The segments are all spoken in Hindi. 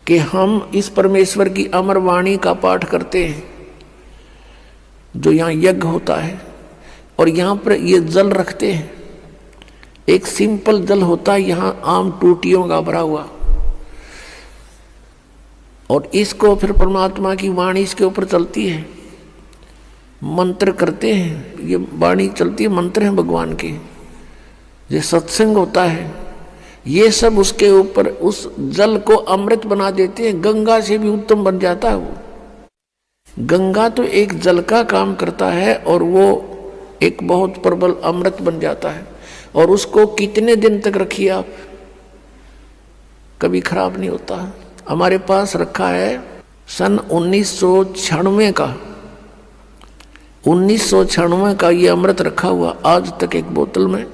कि हम इस परमेश्वर की अमर वाणी का पाठ करते हैं, जो यहाँ यज्ञ होता है, और यहाँ पर ये जल रखते हैं। एक सिंपल जल होता है, यहाँ आम टूटियों का भरा हुआ, और इसको फिर परमात्मा की वाणी इसके ऊपर चलती है, मंत्र करते हैं, ये वाणी चलती है, मंत्र हैं भगवान के, ये सत्संग होता है, ये सब उसके ऊपर उस जल को अमृत बना देते हैं। गंगा से भी उत्तम बन जाता है वो। गंगा तो एक जल का काम करता है और वो एक बहुत प्रबल अमृत बन जाता है, और उसको कितने दिन तक रखिए आप, कभी खराब नहीं होता। हमारे पास रखा है सन 1996 का, 1996 का ये अमृत रखा हुआ आज तक एक बोतल में,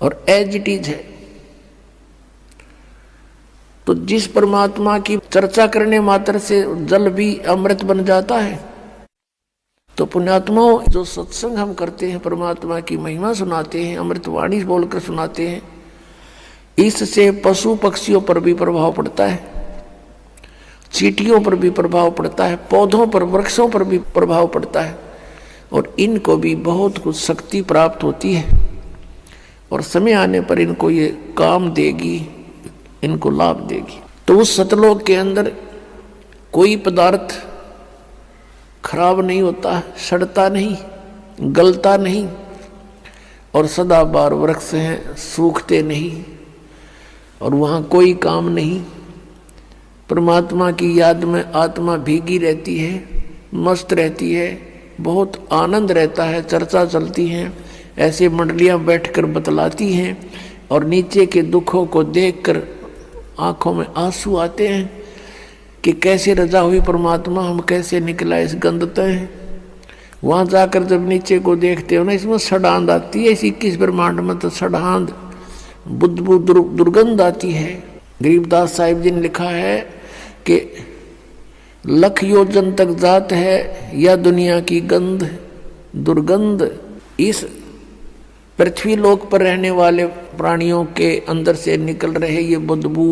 और एज इट इज है। तो जिस परमात्मा की चर्चा करने मात्र से जल भी अमृत बन जाता है, तो पुण्यात्माओं, जो सत्संग हम करते हैं, परमात्मा की महिमा सुनाते हैं, अमृतवाणी बोलकर सुनाते हैं, इससे पशु पक्षियों पर भी प्रभाव पड़ता है, चींटियों पर भी प्रभाव पड़ता है, पौधों पर, वृक्षों पर भी प्रभाव पड़ता है, और इनको भी बहुत कुछ शक्ति प्राप्त होती है, और समय आने पर इनको ये काम देगी, इनको लाभ देगी। तो उस सतलोक के अंदर कोई पदार्थ खराब नहीं होता, सड़ता नहीं, गलता नहीं, और सदाबहार वृक्ष हैं, सूखते नहीं, और वहाँ कोई काम नहीं। परमात्मा की याद में आत्मा भीगी रहती है, मस्त रहती है, बहुत आनंद रहता है, चर्चा चलती है, ऐसे मंडलियाँ बैठकर बतलाती हैं, और नीचे के दुखों को देखकर आंखों में आंसू आते हैं कि कैसे रजा हुई परमात्मा, हम कैसे निकला इस गंदते हैं। वहाँ जाकर जब नीचे को देखते हो ना, इसमें सड़ांध आती है, इस 21 ब्रह्मांड में तो सड़ांध, बुदबू, दुर्गंध आती है। गरीबदास साहिब जी ने लिखा है कि लख योजन तक जात है या दुनिया की गंध दुर्गंध। इस पृथ्वी लोक पर रहने वाले प्राणियों के अंदर से निकल रहे ये बदबू,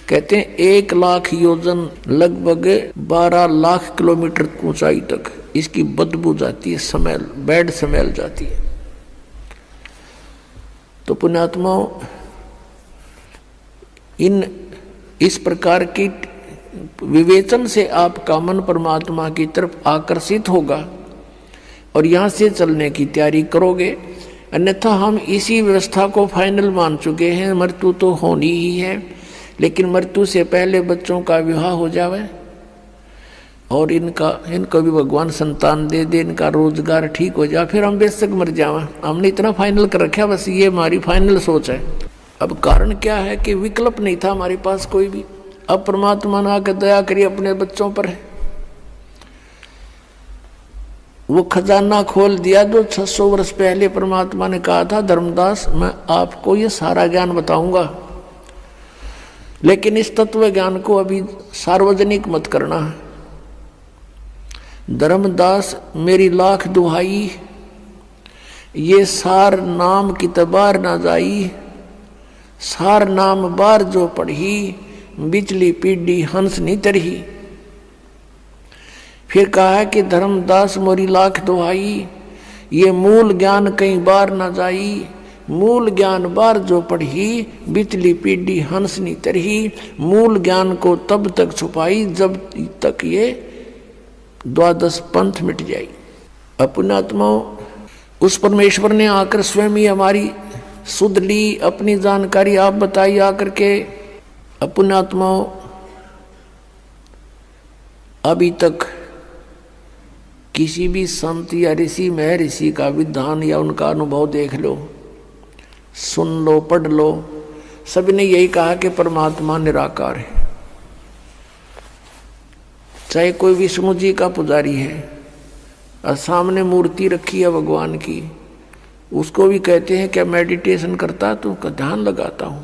कहते हैं 1 लाख योजन, लगभग 12 लाख किलोमीटर ऊंचाई तक इसकी बदबू जाती है, स्मेल, बैड स्मेल जाती है। तो पुण्यात्माओं, इस प्रकार की विवेचन से आपका मन परमात्मा की तरफ आकर्षित होगा, और यहाँ से चलने की तैयारी करोगे। अन्यथा हम इसी व्यवस्था को फाइनल मान चुके हैं, मृत्यु तो होनी ही है, लेकिन मृत्यु से पहले बच्चों का विवाह हो जावे, और इनको भी भगवान संतान दे दे, इनका रोजगार ठीक हो जाए, फिर हम बेशक मर जावा। हमने इतना फाइनल कर रखा, बस ये हमारी फाइनल सोच है। अब कारण क्या है कि विकल्प नहीं था हमारे पास कोई भी। अब परमात्मा ने आकर दया करी अपने बच्चों पर, वो खजाना खोल दिया जो 600 वर्ष पहले परमात्मा ने कहा था, धर्मदास मैं आपको ये सारा ज्ञान बताऊंगा, लेकिन इस तत्व ज्ञान को अभी सार्वजनिक मत करना है। धर्मदास मेरी लाख दुहाई, ये सार नाम की तबार ना जाई, सार नाम बार जो पढ़ी, बिचली पीढ़ी हंस नहीं तरही। फिर कहा है कि धर्मदास मोरी लाख दुहाई, ये मूल ज्ञान कई बार न जाई, मूल ज्ञान बार जो पढ़ी, बिचली पीढ़ी हंस नहीं तरही। मूल ज्ञान को तब तक छुपाई जब तक ये 12 पंथ मिट जाई। अपनात्माओं, उस परमेश्वर ने आकर स्वयं ही हमारी सुध ली, अपनी जानकारी आप बताई आकर के। अपनात्माओं, अभी तक किसी भी संत या ऋषि महर्षि का विधान या उनका अनुभव देख लो, सुन लो, पढ़ लो, सभी ने यही कहा कि परमात्मा निराकार है। चाहे कोई विष्णु जी का पुजारी है और सामने मूर्ति रखी है भगवान की, उसको भी कहते हैं क्या मेडिटेशन करता, तो का ध्यान लगाता हूं।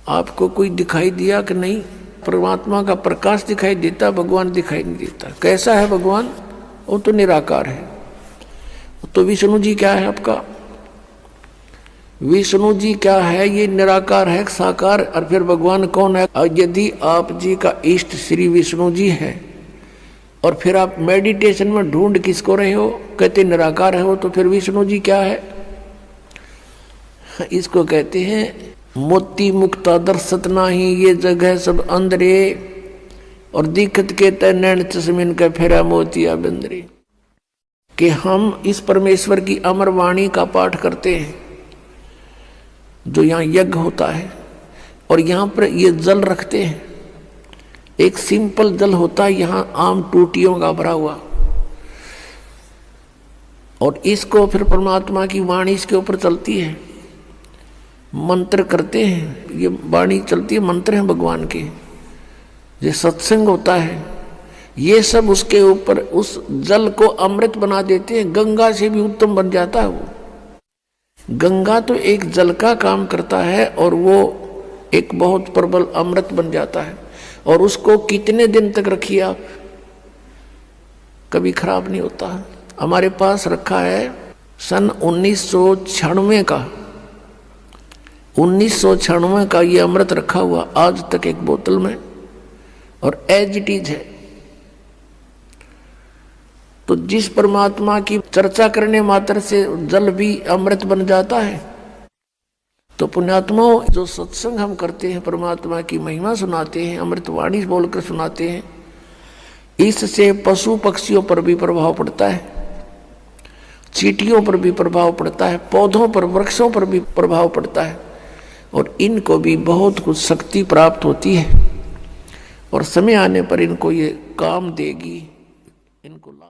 आपको कोई दिखाई दिया कि नहीं? परमात्मा का प्रकाश दिखाई देता, भगवान दिखाई नहीं देता। कैसा है भगवान? वो तो निराकार है। तो विष्णु जी क्या है आपका? विष्णु जी क्या है, ये निराकार है साकार, और फिर भगवान कौन है। और यदि आप जी का इष्ट श्री विष्णु जी है और फिर आप मेडिटेशन में ढूंढ किसको रहे हो, कहते निराकार है हो, तो फिर विष्णु जी क्या है। इसको कहते हैं मोती मुक्ता दर्शत नाही, ये जगह सब अंदरे, और दिक्कत के तय नैन चश्मिन का फेरा मोतिया बंदरे। कि हम इस परमेश्वर की अमर वाणी का पाठ करते हैं, जो यहाँ यज्ञ होता है, और यहाँ पर ये जल रखते हैं। एक सिंपल जल होता है यहाँ आम टूटियों का भरा हुआ, और इसको फिर परमात्मा की वाणी इसके ऊपर चलती है, मंत्र करते हैं, ये वाणी चलती है, मंत्र हैं भगवान के, ये सत्संग होता है, ये सब उसके ऊपर उस जल को अमृत बना देते हैं। गंगा से भी उत्तम बन जाता है वो। गंगा तो एक जल का काम करता है और वो एक बहुत प्रबल अमृत बन जाता है, और उसको कितने दिन तक रखिए आप, कभी खराब नहीं होता। हमारे पास रखा है सन 1996 का, 1996 का ये अमृत रखा हुआ आज तक एक बोतल में, और एज इट इज है। तो जिस परमात्मा की चर्चा करने मात्र से जल भी अमृत बन जाता है। तो पुण्यात्माओं, जो सत्संग हम करते हैं, परमात्मा की महिमा सुनाते हैं, अमृत वाणी बोलकर सुनाते हैं, इससे पशु पक्षियों पर भी प्रभाव पड़ता है, चींटियों पर भी प्रभाव पड़ता है, पौधों पर वृक्षों पर भी प्रभाव पड़ता है, और इनको भी बहुत कुछ शक्ति प्राप्त होती है, और समय आने पर इनको ये काम देगी, इनको लाभ।